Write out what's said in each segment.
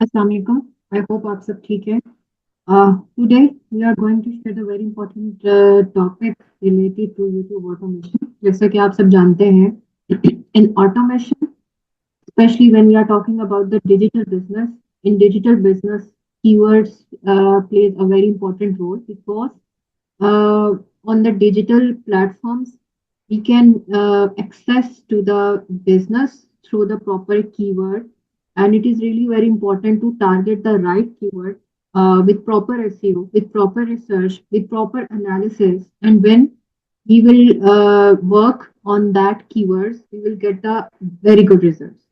अस्सलाम वालेकुम। I hope आप सब ठीक है। Today we are going to share the very important topic related to YouTube automation. जैसा कि आप सब जानते हैं in automation, especially when we are talking about the digital business. In digital business, keywords plays a very important role because uh, on the digital platforms, we can access to the business through the proper keyword, and it is really very important to target the right keyword with proper SEO, with proper research, with proper analysis, and when we will work on that keywords, we will get the very good results.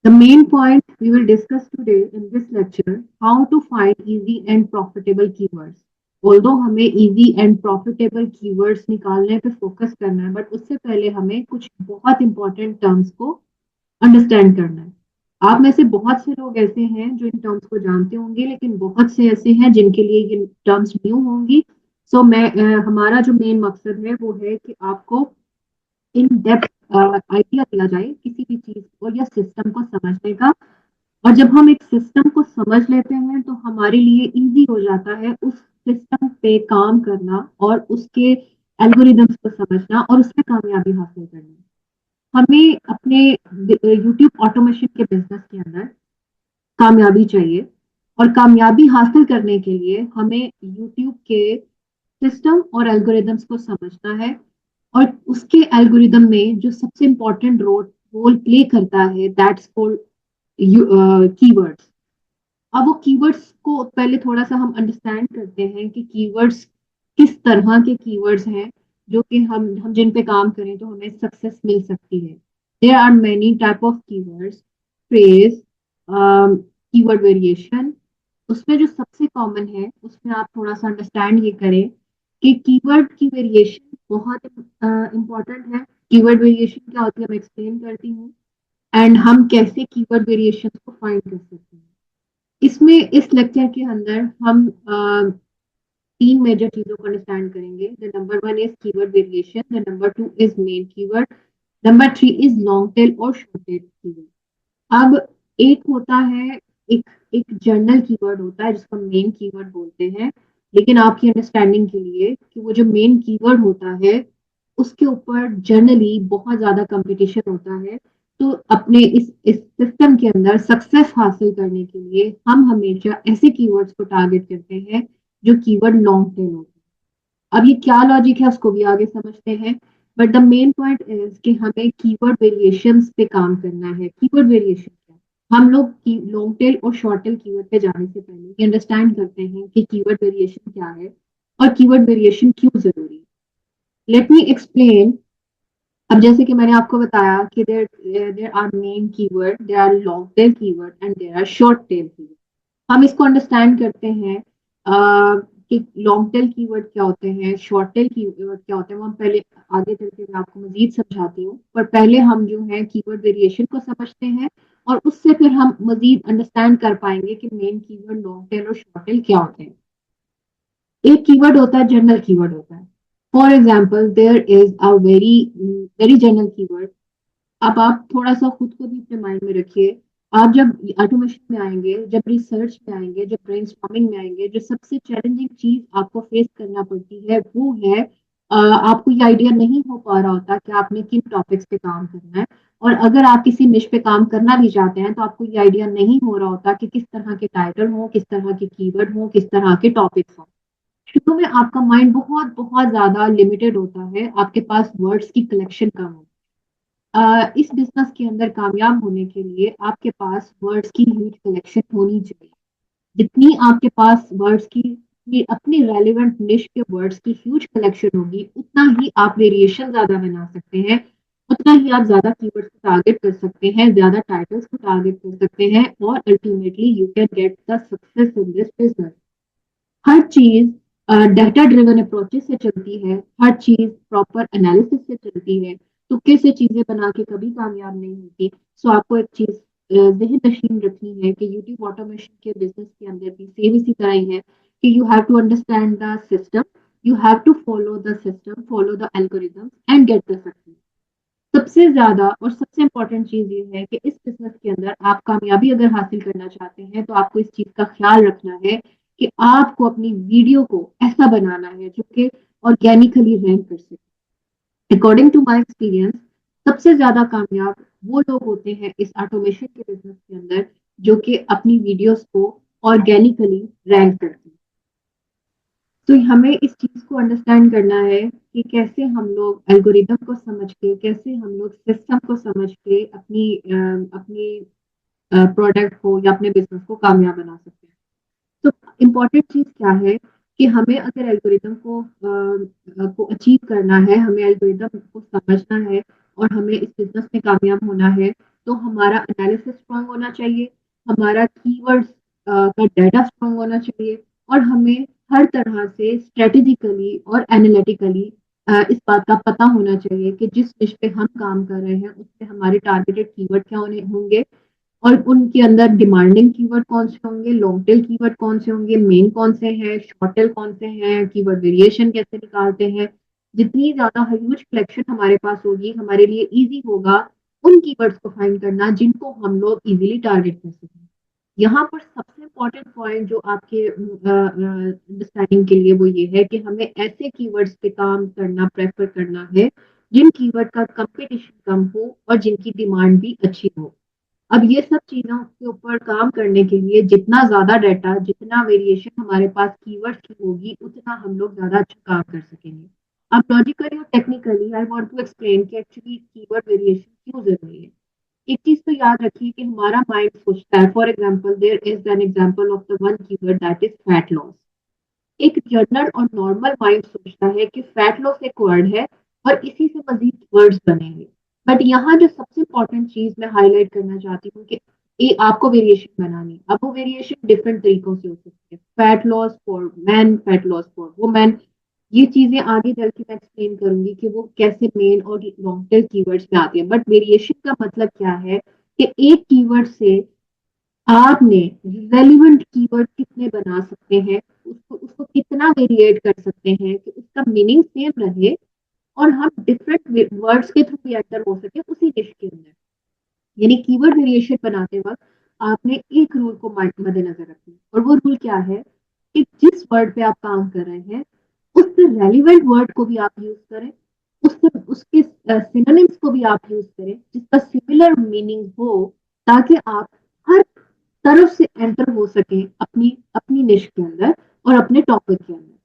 The main point we will discuss today in this lecture, how to find easy and profitable keywords. Although हमें easy and profitable keywords निकालने पे focus करना है, but उससे पहले हमें कुछ बहुत इंपॉर्टेंट टर्म्स को अंडरस्टैंड करना है। आप में से बहुत से लोग ऐसे हैं जो इन टर्म्स को जानते होंगे, लेकिन बहुत से ऐसे हैं जिनके लिए ये टर्म्स न्यू होंगी। हमारा जो मेन मकसद है वो है कि आपको इन डेप्थ आइडिया दिया जाए किसी भी चीज को या सिस्टम को समझने का। और जब हम एक सिस्टम को समझ लेते हैं तो हमारे लिए इजी हो जाता है उस सिस्टम पे काम करना और उसके एल्गोरिदम्स को समझना और उसमें कामयाबी हासिल करना। हमें अपने यूट्यूब ऑटोमेशन के बिजनेस के अंदर कामयाबी चाहिए, और कामयाबी हासिल करने के लिए हमें यूट्यूब के सिस्टम और एल्गोरिदम्स को समझना है। और उसके एल्गोरिदम में जो सबसे इंपॉर्टेंट रोल रोल प्ले करता है, दैट्स कॉल्ड कीवर्ड्स। अब वो कीवर्ड्स को पहले थोड़ा सा हम अंडरस्टैंड करते हैं कि कीवर्ड्स किस तरह के कीवर्ड्स हैं जो कि हम जिन पे काम करें तो हमें सक्सेस मिल सकती है। There are many type of keywords, phrase, keyword variation. उसमें जो सबसे कॉमन है उसमें आप थोड़ा सा अंडरस्टैंड ये करें कि कीवर्ड की वेरिएशन बहुत इंपॉर्टेंट है। कीवर्ड वेरिएशन क्या होती है मैं एक्सप्लेन करती हूँ, एंड हम कैसे कीवर्ड वेरिएशन को फाइंड कर सकते हैं। इसमें इस लेक्चर के अंदर हम तीन मेजर चीजों को अंडरस्टैंड करेंगे। The number one is keyword variation, the number two is main keyword, number three is long tail और शॉर्ट टेल कीवर्ड। अब एक होता है, एक एक जर्नल कीवर्ड होता है जिसको मेन कीवर्ड बोलते हैं। लेकिन आपकी अंडरस्टैंडिंग के लिए कि वो जो मेन कीवर्ड होता है उसके ऊपर जनरली बहुत ज्यादा कंपटीशन होता है। तो अपने इस सिस्टम के अंदर सक्सेस हासिल करने के लिए हम हमेशा ऐसे कीवर्ड्स को टारगेट करते हैं जो कीवर्ड लॉन्ग टेल होते हैं। अब ये क्या लॉजिक है उसको भी आगे समझते हैं, but the main point is कि हमें कीवर्ड वेरिएशंस पे काम करना है। कीवर्ड वेरिएशन क्या है? हम लोग लॉन्ग टेल और शॉर्ट टेल कीवर्ड पे जाने से पहले ये अंडरस्टैंड करते हैं कि कीवर्ड वेरिएशन क्या है और कीवर्ड वेरिएशन क्यों जरूरी है। Let me explain. अब जैसे कि मैंने आपको बताया कि there there are main keyword, there are long tail keyword and there are short tail keyword. हम इसको अंडरस्टैंड करते हैं कि लॉन्ग टेल कीवर्ड क्या होते हैं, शॉर्ट टेल कीवर्ड क्या होते हैं। वो हम पहले आगे चल के मैं आपको मजीद समझाती हूँ, पर पहले हम जो है कीवर्ड वेरिएशन को समझते हैं और उससे फिर हम मजीद अंडरस्टैंड कर पाएंगे कि मेन कीवर्ड, लॉन्ग टेल और शॉर्ट टेल क्या होते हैं। एक कीवर्ड होता है जनरल कीवर्ड होता है। For example there is a very very general keyword. अब आप थोड़ा सा खुद को भी अपने माइंड में रखिए। आप जब ऑटोमेशन में आएंगे, जब रिसर्च में आएंगे, जब ब्रेनस्टॉर्मिंग में आएंगे, जो सबसे चैलेंजिंग चीज आपको फेस करना पड़ती है वो है आपको ये आइडिया नहीं हो पा रहा होता कि आपने किन टॉपिक्स पे काम करना है। और अगर आप किसी निश पे काम करना भी चाहते हैं तो आपको ये आइडिया नहीं हो रहा होता कि किस तरह के टाइटल हो, किस तरह के कीवर्ड हो, किस तरह के टॉपिक्स हो। शुरू में आपका माइंड बहुत बहुत ज्यादा लिमिटेड होता है, आपके पास वर्ड्स की कलेक्शन कम होती है। इस बिजनेस के अंदर कामयाब होने के लिए आपके पास वर्ड्स की ह्यूज कलेक्शन होनी चाहिए। जितनी आपके पास वर्ड्स की अपनी रेलिवेंट निश के वर्ड्स की ह्यूज कलेक्शन होगी, उतना ही आप वेरिएशन ज्यादा बना सकते हैं, उतना ही आप ज्यादा कीवर्ड्स को टारगेट कर सकते हैं, ज्यादा टाइटल्स को टारगेट कर सकते हैं, और ultimately you can get the success in this business. हर चीज डाटा ड्रिवन अप्रोचेस से चलती है, हर चीज प्रॉपर एनालिसिस से चलती है। तुक्के से चीजें बना के कभी कामयाब नहीं होती। सो आपको एक चीज जहन नशीन रखनी है कि यूट्यूब ऑटोमेशन के बिजनेस के अंदर भी सेम इसी तरह ही है कि you have to understand the system, you have to follow the system, follow the algorithm and get the success. सबसे ज्यादा और सबसे इम्पोर्टेंट चीज ये है कि इस बिजनेस के अंदर आप कामयाबी अगर हासिल करना चाहते हैं तो आपको इस चीज का ख्याल रखना है कि आपको अपनी वीडियो को ऐसा बनाना है जो कि ऑर्गेनिकली रैंक कर सके। अकॉर्डिंग टू माय एक्सपीरियंस, सबसे ज्यादा कामयाब वो लोग होते हैं इस ऑटोमेशन के बिजनेस के अंदर जो कि अपनी वीडियोस को ऑर्गेनिकली रैंक करते हैं। तो हमें इस चीज को अंडरस्टैंड करना है कि कैसे हम लोग एल्गोरिदम को समझ के, कैसे हम लोग सिस्टम को समझ के अपनी प्रोडक्ट को या अपने बिजनेस को कामयाब बना सकते हैं। तो इम्पोर्टेंट चीज क्या है कि हमें अगर एल्गोरिदम को अचीव करना है, हमें एल्गोरिदम को समझना है और हमें इस बिजनेस में कामयाब होना है, तो हमारा एनालिसिस स्ट्रांग होना चाहिए, हमारा कीवर्ड्स का डाटा स्ट्रांग होना चाहिए और हमें हर तरह से स्ट्रेटेजिकली और एनालिटिकली इस बात का पता होना चाहिए कि जिस निश पे हम काम कर रहे हैं उससे हमारे टारगेटेड कीवर्ड क्या होंगे और उनके अंदर डिमांडिंग कीवर्ड कौन से होंगे, लॉन्ग टेल कीवर्ड कौन से होंगे, मेन कौन से हैं, शॉर्ट टेल कौन से हैं, कीवर्ड वेरिएशन कैसे निकालते हैं। जितनी ज्यादा ह्यूज कलेक्शन हमारे पास होगी, हमारे लिए इजी होगा उन कीवर्ड्स को फाइंड करना जिनको हम लोग इजीली टारगेट कर सकें। यहाँ पर सबसे इम्पोर्टेंट पॉइंट जो आपके अंडरस्टैंडिंग के लिए वो ये है कि हमें ऐसे कीवर्ड्स पे काम करना प्रेफर करना है जिन कीवर्ड का कंपटीशन कम हो और जिनकी डिमांड भी अच्छी हो। अब ये सब चीजों के ऊपर काम करने के लिए जितना ज्यादा डाटा, जितना वेरिएशन हमारे पास कीवर्ड्स की होगी, उतना हम लोग ज्यादा अच्छा काम कर सकेंगे। अब लॉजिकली और technically I want to explain कि एक्चुअली कीवर्ड वेरिएशन क्यों जरूरी है। एक चीज तो याद रखिए कि हमारा माइंड सोचता है, for example there is an example of the one keyword that is fat loss. एक जनरल और नॉर्मल माइंड सोचता है कि फैट लॉस एक वर्ड है और इसी से मजीद वर्ड्स बनेंगे। बट यहाँ जो सबसे इंपॉर्टेंट चीज मैं हाईलाइट करना चाहती हूँ कि आपको वेरिएशन बनानी है। अब वो वेरिएशन डिफरेंट तरीकों से हो सकती है, fat loss for man, fat loss for women. ये चीजें आगे चल के मैं एक्सप्लेन करूंगी कि वो कैसे मेन और लॉन्ग टेल कीवर्ड्स में आती है। बट वेरिएशन का मतलब क्या है कि एक कीवर्ड से आपने रेलिवेंट कीवर्ड कितने बना सकते हैं, उसको उसको कितना वेरिएट कर सकते हैं कि उसका मीनिंग सेम रहे और हम डिफरेंट वर्ड्स के थ्रू भी एंटर हो सके उसी डिश के अंदर। यानी कीवर्ड वेरिएशन बनाते वक्त आपने एक रूल को मद्देनजर रखना है और वो रूल क्या है कि जिस वर्ड पे आप काम कर रहे हैं उससे रेलिवेंट वर्ड को भी आप यूज करें, उससे उसके सिनोनिम्स को भी आप यूज करें जिसका सिमिलर मीनिंग हो, ताकि आप हर तरफ से एंटर हो सके अपनी अपनी निश के अंदर और अपने टॉपिक के अंदर।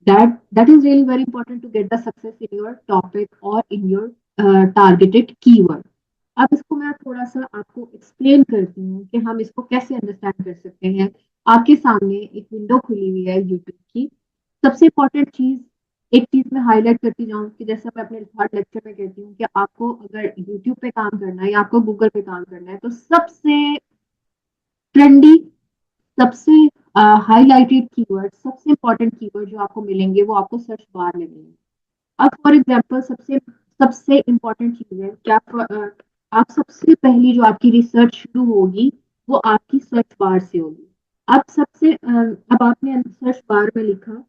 That is really very important to get the success in your topic or in your targeted keyword. अब इसको मैं थोड़ा सा आपको एक्सप्लेन करती हूँ कि हम इसको कैसे अंडरस्टैंड कर सकते हैं। आपके सामने एक विंडो खुली हुई है यूट्यूब की। सबसे इम्पोर्टेंट चीज, एक चीज मैं हाईलाइट करती जाऊँ कि जैसे मैं अपने हर लेक्चर में कहती हूँ कि आपको अगर यूट्यूब पे काम करना है या आपको गूगल पे काम करना है तो सबसे ट्रेंडी, सबसे हाईलाइटेड कीवर्ड, सबसे इंपॉर्टेंट कीवर्ड जो आपको मिलेंगे वो आपको सर्च बार में मिलेंगे। अब फॉर एग्जांपल सबसे सबसे इंपॉर्टेंट चीज है कि आप सबसे पहली जो आपकी रिसर्च शुरू होगी वो आपकी सर्च बार से होगी। अब आपने सर्च बार में लिखा,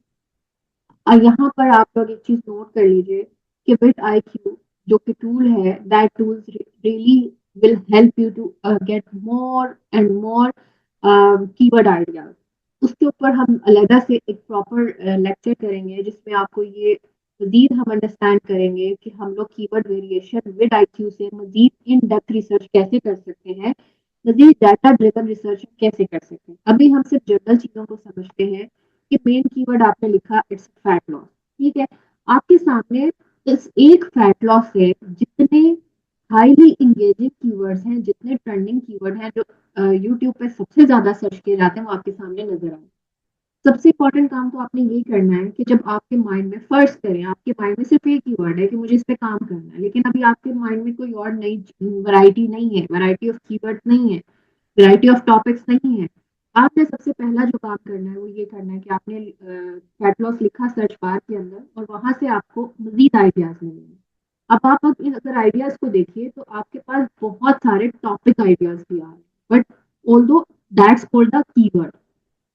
यहाँ पर आप लोग एक चीज नोट कर लीजिए कि बिट आई क्यू जो कि टूल है, that tools really will help you to get more and more keyword ideas. उसके ऊपर हम अलग से एक प्रॉपर लेक्चर करेंगे जिसमें आपको ये मजीद हम अंडरस्टैंड करेंगे कि हम लोग कीवर्ड वेरिएशन विद आईक्यू से मजीद इन डेप्थ रिसर्च कैसे कर सकते हैं, मजीद डाटा ड्रिवन रिसर्च कैसे कर सकते हैं। अभी हम सिर्फ जनरल चीजों को समझते हैं कि मेन कीवर्ड आपने लिखा इट्स फैट लॉस, ठीक है। आपके सामने इस एक फैट लॉस से जितने हाईली इंगेजिंग कीवर्ड्स हैं, जितने ट्रेंडिंग कीवर्ड हैं जो यूट्यूब पे सबसे ज्यादा सर्च किए जाते हैं वो आपके सामने नजर आए। सबसे इंपॉर्टेंट काम तो आपने ये करना है कि जब आपके माइंड में फर्स्ट करें, आपके माइंड में सिर्फ एक ही वर्ड है कि मुझे इस पे काम करना है, लेकिन अभी आपके माइंड में कोई और नई वैरायटी नहीं है, वैरायटी ऑफ कीवर्ड नहीं है, वैरायटी ऑफ टॉपिक्स नहीं है। आपने सबसे पहला जो काम करना है वो ये करना है कि आपने फैट लॉस लिखा सर्च बार के अंदर और वहां से आपको मजीद आइडियाज मिलेंगे। अब आप अगर आइडियाज को देखिए तो आपके पास बहुत सारे टॉपिक आइडियाज भी आ रहे हैं, but although that's called the keyword.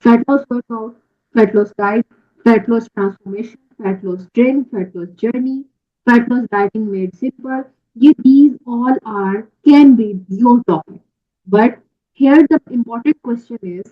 Fat loss workout, fat loss diet, fat loss transformation, fat loss train, fat loss journey, fat loss dieting made simple, ये these all are can be your topic, but here the important question is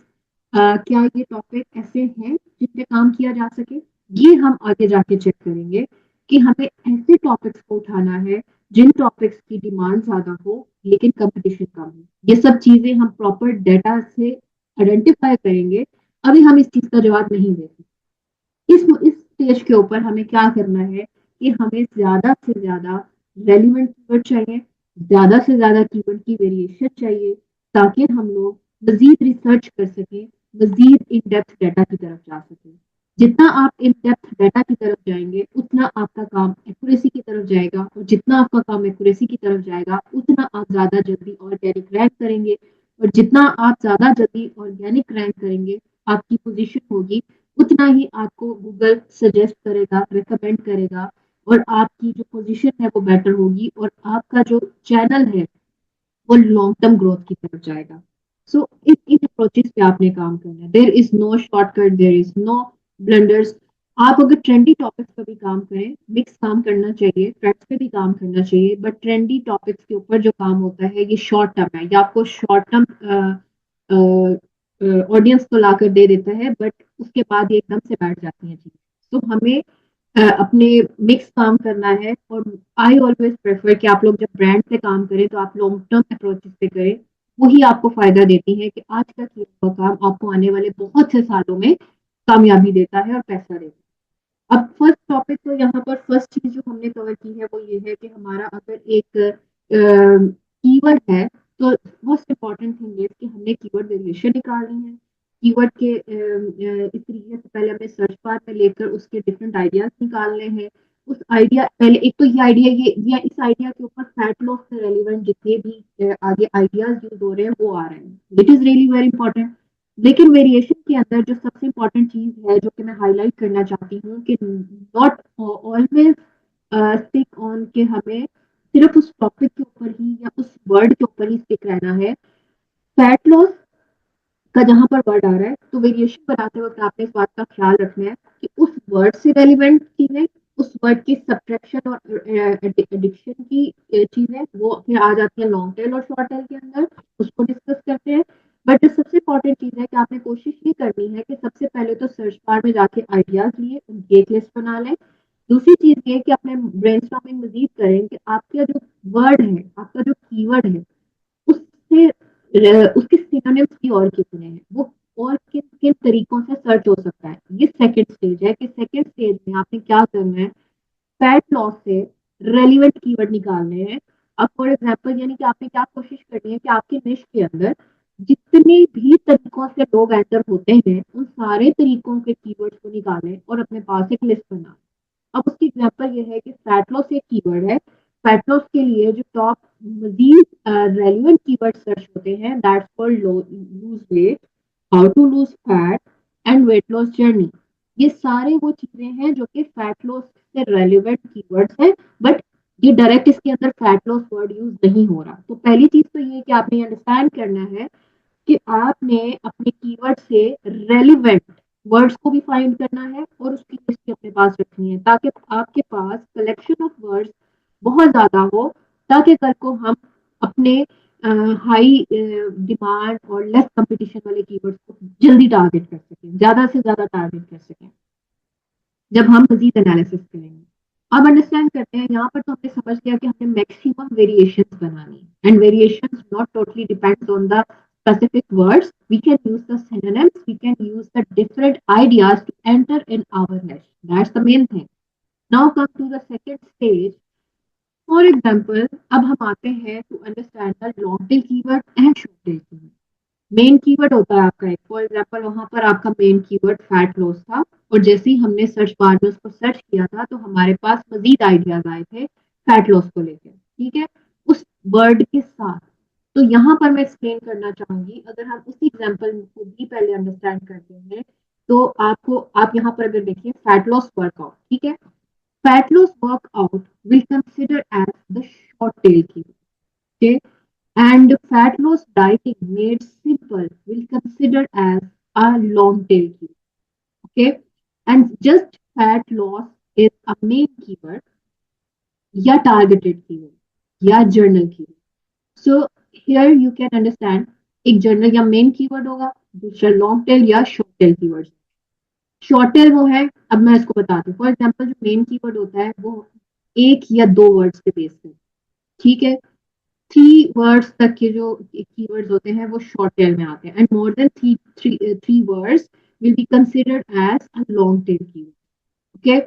क्या ये topic ऐसे हैं जिन पे काम किया जा सके? ये हम आगे जाके चेक करेंगे कि हमें ऐसे टॉपिक्स को उठाना है जिन टॉपिक्स की डिमांड ज्यादा हो लेकिन कंपटीशन कम हो। ये सब चीजें हम प्रॉपर डेटा से आइडेंटिफाई करेंगे। अभी हम इस चीज का जवाब नहीं दे सकते। इस स्टेज के ऊपर हमें क्या करना है कि हमें ज्यादा से ज्यादा रेलिवेंट कीवर्ड चाहिए, ज्यादा से ज्यादा कीवर्ड की वेरिएशन चाहिए, ताकि हम लोग मजीद रिसर्च कर सकें, मजीद इन डेप्थ डाटा की तरफ जा सकें। जितना आप इन डेप्थ डाटा की तरफ जाएंगे उतना आपका काम एक्यूरेसी की तरफ जाएगा, और जितना आपका काम एक्यूरेसी की तरफ जाएगा उतना आप ज्यादा जल्दी ऑर्गेनिक रैंक करेंगे, और जितना आप ज्यादा जल्दी ऑर्गेनिक रैंक करेंगे आपकी पोजीशन होगी उतना ही आपको गूगल सजेस्ट करेगा, रिकमेंड करेगा, और आपकी जो पोजीशन है वो बेटर होगी, और आपका जो चैनल है वो लॉन्ग टर्म ग्रोथ की तरफ जाएगा। सो इन इन अप्रोचेस पे आपने काम करना है। There is no shortcut, there is no blunders. आप अगर ट्रेंडी टॉपिक्स पर भी काम करें, मिक्स काम करना चाहिए, ट्रेंड्स पे भी काम करना चाहिए, बट ट्रेंडी टॉपिक्स के ऊपर जो काम होता है ये शॉर्ट टर्म है, या आपको शॉर्ट टर्म ऑडियंस तो लाकर दे देता है, बट उसके बाद ये एकदम से बैठ जाती हैं चीजें। तो हमें अपने मिक्स काम करना है, और आई ऑलवेज प्रेफर कि आप लोग जब ब्रांड पे काम करें तो आप लॉन्ग टर्म अप्रोचेस पे करें। वही आपको फायदा देती है कि आज का किया हुआ काम आपको आने वाले बहुत से सालों में कामयाबी देता है और पैसा देता है। अब फर्स्ट टॉपिक तो यहाँ पर फर्स्ट चीज जो हमने कवर की है वो ये है कि हमारा अगर एक कीवर्ड है तो मोस्ट इम्पॉर्टेंट थिंग है कि हमने कीवर्ड वेरिएशन निकालनी है। कीवर्ड के इस तरीके से पहले हमें सर्च बार में लेकर उसके डिफरेंट आइडियाज निकालने हैं। उस आइडिया पहले एक तो ये आइडिया ये इस आइडिया के ऊपर फैट लॉस से रेलिवेंट जितने भी आगे आइडियाज यूज हो रहे हैं वो आ रहे हैं। It is really very important. लेकिन वेरिएशन के अंदर जो सबसे इम्पोर्टेंट चीज है जो कि मैं हाईलाइट करना चाहती हूँ कि नॉट ऑलवेज स्टिक ऑन के हमें सिर्फ उस टॉपिक के ऊपर ही या उस वर्ड के ऊपर ही स्टिक रहना है। फैट लॉस का जहां पर वर्ड आ रहा है तो वेरिएशन बनाते वक्त आपने इस बात का ख्याल रखना है कि उस वर्ड से रेलिवेंट चीजें, उस वर्ड की सब्ट्रैक्शन और एडिक्शन की चीजें वो फिर आ जाती है लॉन्ग टेल और शॉर्ट टेल के अंदर, उसको डिस्कस करते हैं। बट जो सबसे इंपॉर्टेंट चीज है कि आपने कोशिश ये करनी है कि सबसे पहले तो सर्च बार में जाके आइडियाज लिए उनकी एक लिस्ट बना लें। दूसरी चीज ये कि अपने ब्रेनस्टॉर्मिंग मजीद करें कि आपका जो वर्ड है, आपका जो कीवर्ड है, उससे उसके सिनोनिम्स भी और कितने हैं, वो और किन किन तरीकों से सर्च हो सकता है। ये सेकंड स्टेज है कि सेकंड स्टेज में आपने क्या करना है, फैट लॉस से रेलिवेंट कीवर्ड निकालने हैं। अब फॉर एग्जांपल यानी कि आपने क्या कोशिश करनी है कि आपके निश के अंदर जितने भी तरीकों से लोग एंटर होते हैं उन सारे तरीकों के कीवर्ड्स को निकालें और अपने पास एक लिस्ट बनाएं। अब उसकी एग्जांपल ये है कि फैट लॉस एक कीवर्ड है। फैट लॉस के लिए जो टॉप मजीद रेलिवेंट कीवर्ड सर्च होते हैं that's called lose weight, how to lose fat, and weight loss journey. ये सारे वो चीजें हैं जो कि फैट लॉस से रेलिवेंट कीवर्ड्स हैं, बट ये डायरेक्ट इसके अंदर फैट लॉस वर्ड यूज नहीं हो रहा। तो पहली चीज तो ये कि आपने अंडरस्टैंड करना है कि आपने अपने कीवर्ड से रेलिवेंट वर्ड्स को भी फाइंड करना है और उसकी लिस्ट अपने पास रखनी है, ताकि आपके पास कलेक्शन ऑफ वर्ड्स बहुत ज्यादा हो, ताकि कल को हम अपने हाई डिमांड और लेस कंपटीशन वाले कीवर्ड्स को जल्दी टारगेट कर सकें, ज्यादा से ज्यादा टारगेट कर सकें जब हम मजीद एनालिसिस करेंगे। अब अंडरस्टैंड करते हैं, यहाँ पर तो हमने समझ लिया कि हमें मैक्सिमम वेरिएशंस बनानी है, and variations not totally depends on the specific words. We can use the synonyms, we can use the different ideas to enter in our niche. That's the main thing. Now come to the second stage. For example, अब हम आते हैं to understand the long tail keyword and short tail keyword. Main keyword होता है आपका एक, for example वहां पर आपका मेन कीवर्ड फैट लॉस था, और जैसे ही हमने सर्च बार में उसको सर्च किया था तो हमारे पास मजीद आइडियाज आए थे फैट लॉस को लेकर, ठीक है, उस वर्ड के साथ। तो यहाँ पर मैं एक्सप्लेन करना चाहूंगी, अगर हम उसी एग्जाम्पल को भी पहले अंडरस्टैंड करते हैं तो आपको आप यहाँ पर अगर देखिए फैट लॉस वर्कआउट, ठीक है, fat loss workout will consider as the short tail keyword, okay? And fat loss dieting made simple will consider as a long tail keyword. Okay, and just fat loss is a main keyword या targeted keyword. या journal keyword. So here you can understand, एक journal या main keyword होगा, दूसरा long tail या short tail keyword. Short tail वो है, अब मैं इसको बताती हूँ। फॉर एग्जाम्पल जो मेन कीवर्ड होता है वो एक या दो वर्ड्स के बेस पे, ठीक है, 3 वर्ड्स तक के जो कीवर्ड्स होते हैं वो शॉर्ट टेल में आते हैं, and more than three words will be considered as a long tail keyword. Okay,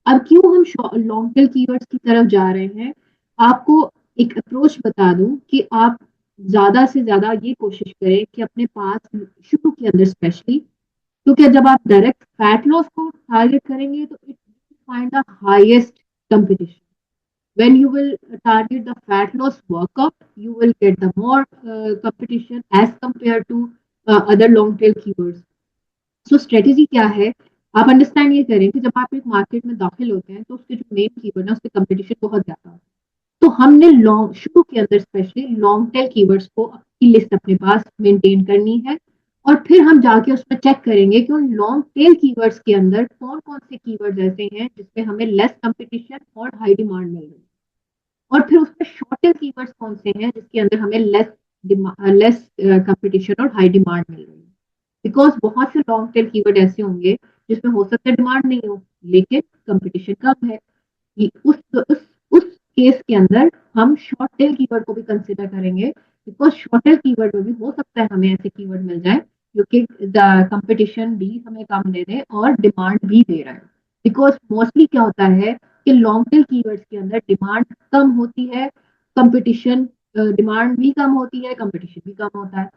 अब क्यों हम लॉन्ग टेल कीवर्ड्स की तरफ जा रहे हैं, आपको एक अप्रोच बता दूं कि आप ज्यादा से ज्यादा ये कोशिश करें कि अपने पास शुरू के अंदर स्पेशली, क्योंकि जब आप डायरेक्ट फैट लॉस को टारगेट करेंगे तो it find the highest competition. when you will target the fat loss workout, you will get the more competition as compared to other long tail keywords. So strategy क्या है, आप understand ये करें कि जब आप एक मार्केट में दाखिल होते हैं तो उसके जो मेन कीवर्ड है उसके कंपटीशन बहुत ज्यादा होता है। तो हमने लॉन्ग शुरू के अंदर स्पेशली लॉन्ग टेल कीवर्ड्स को की लिस्ट अपने पास मेंटेन करनी है, और फिर हम जाके उसमें चेक करेंगे कि उन लॉन्ग टेल कीवर्ड्स के अंदर कौन कौन से कीवर्ड्स ऐसे हैं जिसपे हमें लेस कंपटीशन और हाई डिमांड मिल रही है, और फिर उसमें शॉर्टेज कीवर्ड्स कौन से हैं जिसके अंदर हमें लेस कंपटीशन और हाई डिमांड मिल रही है। बिकॉज बहुत से लॉन्ग टेल कीवर्ड ऐसे होंगे जिसमें हो सकता है डिमांड नहीं हो लेकिन कंपटीशन कम है। उस केस के अंदर हम शॉर्ट टेल कीवर्ड को भी कंसिडर करेंगे, बिकॉज शॉर्ट टेल कीवर्ड में भी हो सकता है हमें ऐसे कीवर्ड मिल जाए जो कि कंपटीशन भी हमें कम दे दे और डिमांड भी दे रहा है। बिकॉज मोस्टली क्या होता है कि लॉन्ग टेल कीवर्ड्स के अंदर डिमांड कम होती है, कंपटीशन, डिमांड भी कम होती है, कंपटीशन भी कम होता है।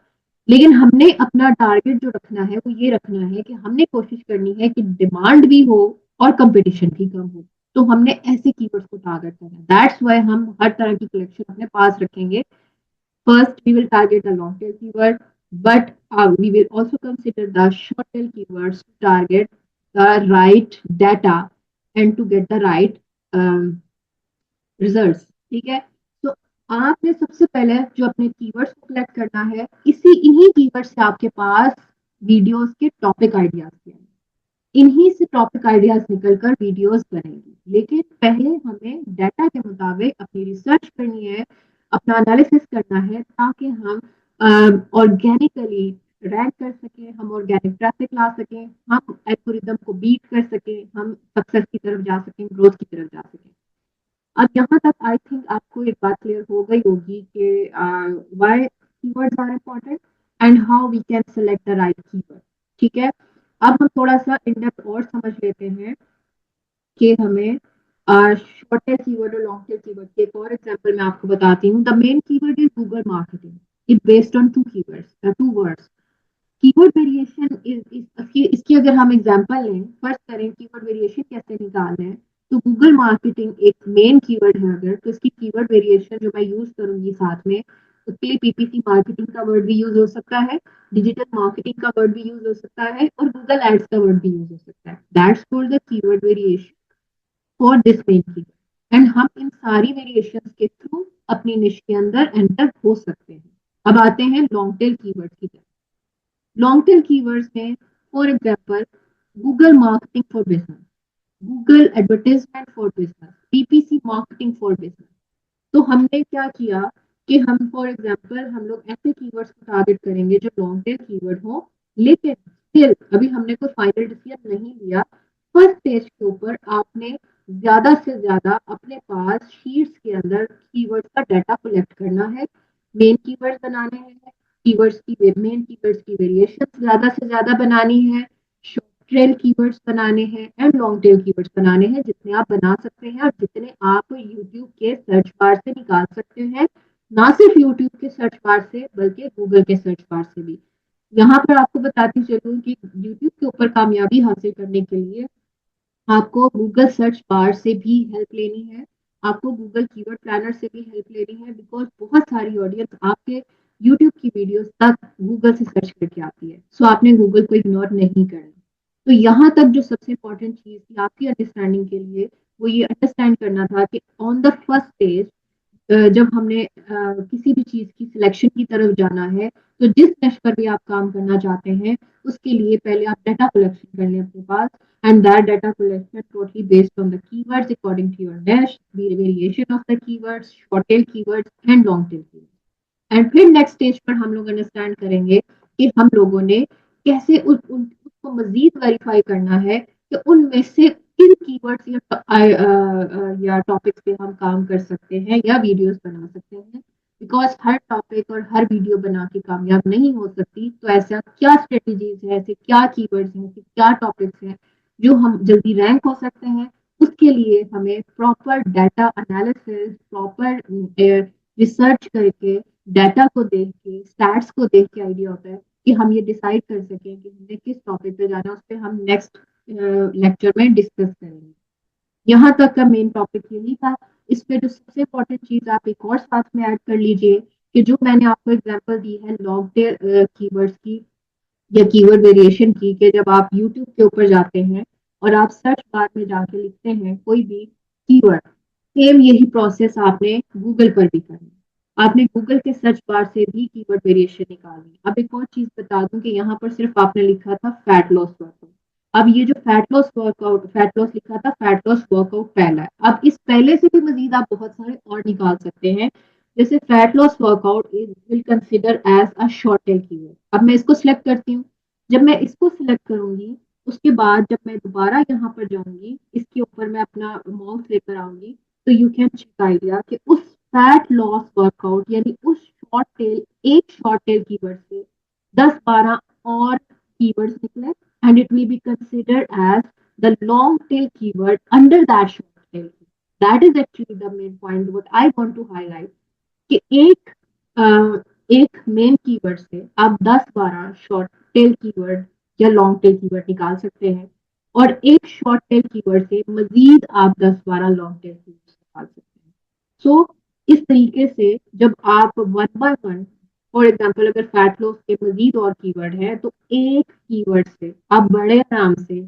लेकिन हमने अपना टारगेट जो रखना है वो ये रखना है कि हमने कोशिश करनी है कि डिमांड भी हो और कंपटीशन भी कम हो। तो हमने ऐसे कीवर्ड्स को टारगेट करना है, दैट्स वाई हम हर तरह की कलेक्शन अपने पास रखेंगे। First we will target the long tail keyword, but we will also consider the short tail keywords to target the right data and to get the right um, results. ठीक है, तो आपने सबसे पहले जो अपने कीवर्ड्स को कलेक्ट करना है, इन्हीं कीवर्ड्स से आपके पास वीडियोस के टॉपिक आइडियाज के, इन्हीं से टॉपिक आइडियाज निकलकर वीडियोस बनेंगी। लेकिन पहले हमें डाटा के मुताबिक अपनी रिसर्च करनी है, अपना एनालिसिस करना है, ताकि हम ऑर्गेनिकली रैंक कर सकें, हम ऑर्गेनिक ट्रैफिक ला सकें, हम एल्गोरिदम को बीट कर सकें, हम सक्सेस की तरफ जा सकें, ग्रोथ की तरफ जा सकें। अब यहाँ तक आई थिंक आपको एक बात क्लियर हो गई होगी कि why keywords are important and how we can select the right keyword. ठीक है, अब हम थोड़ा सा इन डेप्थ और समझ लेते हैं कि हमें शॉर्ट टेल कीवर्ड और लॉन्ग टेल कीवर्ड के एक और एग्जांपल मैं आपको बताती हूँ। The main keyword is Google marketing, it based on two keywords, two words. Keyword variation इसकी अगर हम एग्जांपल लें, फर्स्ट करें कीवर्ड वेरिएशन कैसे निकालना है, तो गूगल मार्केटिंग एक मेन कीवर्ड है अगर, तो इसकी कीवर्ड वेरिएशन जो मैं यूज करूंगी साथ में, उसके लिए पीपीसी मार्केटिंग का वर्ड भी यूज हो सकता है, डिजिटल मार्केटिंग का वर्ड भी यूज हो सकता है, और गूगल एड्स का वर्ड भी यूज हो सकता है। That's called the keyword variation for this main keyword, and हम इन सारी वेरिएशंस के थ्रू अपनी निश के अंदर एंटर हो सकते हैं। अब आते हैं लॉन्ग टेल कीवर्ड की तरफ। लॉन्ग टेल कीवर्ड्स में for example Google marketing for business, Google advertisement for business, PPC marketing for business. तो हमने क्या किया कि हम फॉर एग्जांपल हम लोग ऐसे कीवर्ड्स को टारगेट करेंगे जो लॉन्ग टेल कीवर्ड हो, लेकिन स्टिल अभी हमने कोई फाइनल डिसीजन नहीं लिया। फर्स्ट स्टेज के ऊपर आपने ज्यादा से ज्यादा अपने पास शीट्स के अंदर कीवर्ड्स का डाटा कलेक्ट करना है, मेन कीवर्ड्स बनाने हैं, कीवर्ड्स की मेन कीवर्ड्स की वेरिएशन ज्यादा से ज्यादा बनानी है, शॉर्ट टेल कीवर्ड्स बनाने हैं एंड लॉन्ग टेल कीवर्ड्स बनाने हैं, जितने आप बना सकते हैं और जितने आप यूट्यूब के सर्च बार से निकाल सकते हैं। ना सिर्फ यूट्यूब के सर्च बार से बल्कि गूगल के सर्च बार से भी। यहाँ पर आपको बताती चलूँ कि यूट्यूब के ऊपर कामयाबी हासिल करने के लिए आपको गूगल सर्च बार से भी हेल्प लेनी है, आपको गूगल कीवर्ड प्लानर से भी हेल्प लेनी है, बिकॉज बहुत सारी ऑडियंस आपके यूट्यूब की वीडियोस तक गूगल से सर्च करके आती है। सो आपने गूगल को इग्नोर नहीं करना। तो यहाँ तक जो सबसे इंपॉर्टेंट चीज थी आपकी अंडरस्टैंडिंग के लिए, वो ये अंडरस्टैंड करना था कि ऑन द फर्स्ट स्टेज जब हमने किसी भी चीज की सिलेक्शन की तरफ जाना है, तो जिस निश पर भी आप काम करना चाहते हैं, उसके लिए पहले आप डाटा कलेक्शन कर लें अपने पास, and that data collection totally based on the keywords according to your niche, the variation of the keywords, short tail keywords and long tail keywords. And फिर नेक्स्ट स्टेज पर हम लोग अंडरस्टैंड करेंगे कि हम लोगों ने कैसे उसको मजीद वेरीफाई करना है कि उनमें से किन कीवर्ड्स या टॉपिक्स पे हम काम कर सकते हैं या वीडियोस बना सकते हैं। बिकॉज हर टॉपिक और हर वीडियो बना के कामयाब नहीं हो सकती, तो ऐसा क्या स्ट्रेटजीज है, ऐसे क्या कीवर्ड्स हैं, ऐसे क्या टॉपिक्स हैं जो हम जल्दी रैंक हो सकते हैं, उसके लिए हमें proper data analysis, proper research करके, डाटा को देख के, स्टैट्स को देख के आइडिया होता है कि हम ये डिसाइड कर सकें कि हमने किस टॉपिक पे जाना है। उस पर हम नेक्स्ट लेक्चर में डिस्कस करेंगे। यहाँ तक का मेन टॉपिक यही था। इस पे जो सबसे इम्पोर्टेंट चीज आप एक और साथ में ऐड कर लीजिए कि जो मैंने आपको एग्जांपल दी है लॉन्ग टेल कीवर्ड्स की या कीवर्ड वेरिएशन की, कि जब आप यूट्यूब के ऊपर जाते हैं और आप सर्च बार में जाके लिखते हैं कोई भी कीवर्ड, सेम यही प्रोसेस आपने गूगल पर भी करना है। आपने गूगल के सर्च बार से भी कीवर्ड वेरिएशन निकालनी है। अब एक और चीज बता दूं कि यहाँ पर सिर्फ आपने लिखा था फैट लॉस वर्कआउट। अब ये जो फैट लॉस लिखा था, फैट लॉस वर्कआउट पहला है। अब इस पहले से भी मजीद आप बहुत सारे और निकाल सकते हैं। जैसे fat loss workout is will consider as a short tail keyword. अब मैं इसको सिलेक्ट करती हूँ। जब मैं इसको सिलेक्ट करूंगी, उसके बाद जब मैं दोबारा यहाँ पर जाऊंगी, इसके ऊपर मैं अपना माउस लेकर आऊंगी, तो यू कैन चेक आइडिया कि उस फैट लॉस वर्कआउट यानी उस शॉर्ट टेल, एक शॉर्ट टेल कीवर्ड से 10-12 और कीवर्ड्स निकले, and it will be considered as the long tail keyword under that short tail. That is actually the main point what I want to highlight, कि एक main keyword से आप 10-12 short tail keyword या long tail keyword निकाल सकते हैं, और एक शॉर्ट टेल कीवर्ड से मजीद आप 10-12 लॉन्ग टेल कीवर्ड निकाल सकते हैं। सो इस तरीके से जब आप one by one, for example अगर फैट लॉस के मजीद और कीवर्ड है, तो एक कीवर्ड से आप बड़े आराम से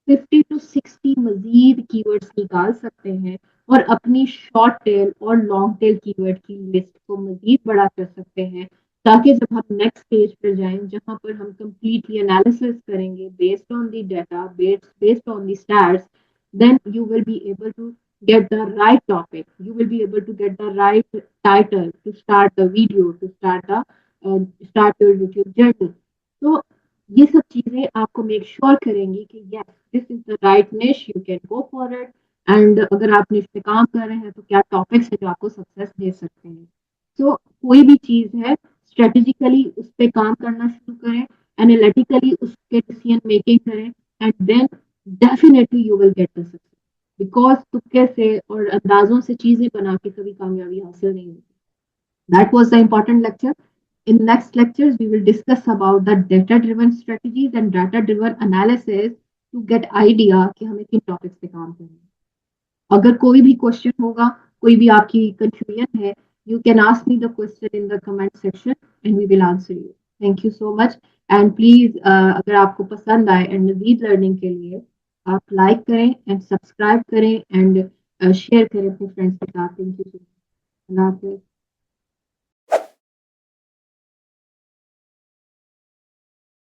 50 to 60 मजीद कीवर्ड्स निकाल सकते हैं, और अपनी शॉर्ट टेल और लॉन्ग टेल कीवर्ड की लिस्ट को मजीद बड़ा कर सकते हैं, ताकि जब हम नेक्स्ट स्टेज पर जाएं जहां पर हम कंप्लीटली एनालिसिस करेंगे based on the data, based on the stats, then you will be able to get the right topic, you will be able to get the right title to start the video, to start your YouTube journey. So ये सब चीजें आपको make sure करेंगी कि yes, this is the right niche, you can go for it. And अगर आप निश पे काम कर रहे हैं, तो क्या टॉपिक्स है जो आपको सक्सेस दे सकते हैं। सो कोई भी चीज है, स्ट्रेटेजिकली उस पर काम करना शुरू करें, एनालिटिकली उसके डिसीजन मेकिंग करें, and then definitely you will get the success. Because तुक्के से और अंदाजों से चीजें बना के कभी कामयाबी हासिल नहीं होती। That was the important lecture. In next lectures, we will discuss about the data-driven strategies and data-driven analysis to get idea कि हमें किन topics पे काम करना है। अगर कोई भी क्वेश्चन होगा, कोई भी आपकी कंफ्यूजन है, you can ask me the question in the comment section and we will answer you. Thank you so much. And please, अगर आपको पसंद आए and मजीद लर्निंग के लिए आप लाइक करें एंड सब्सक्राइब करें एंड शेयर करें अपने फ्रेंड्स के साथ। Thank you so much. Allah हाफिज़।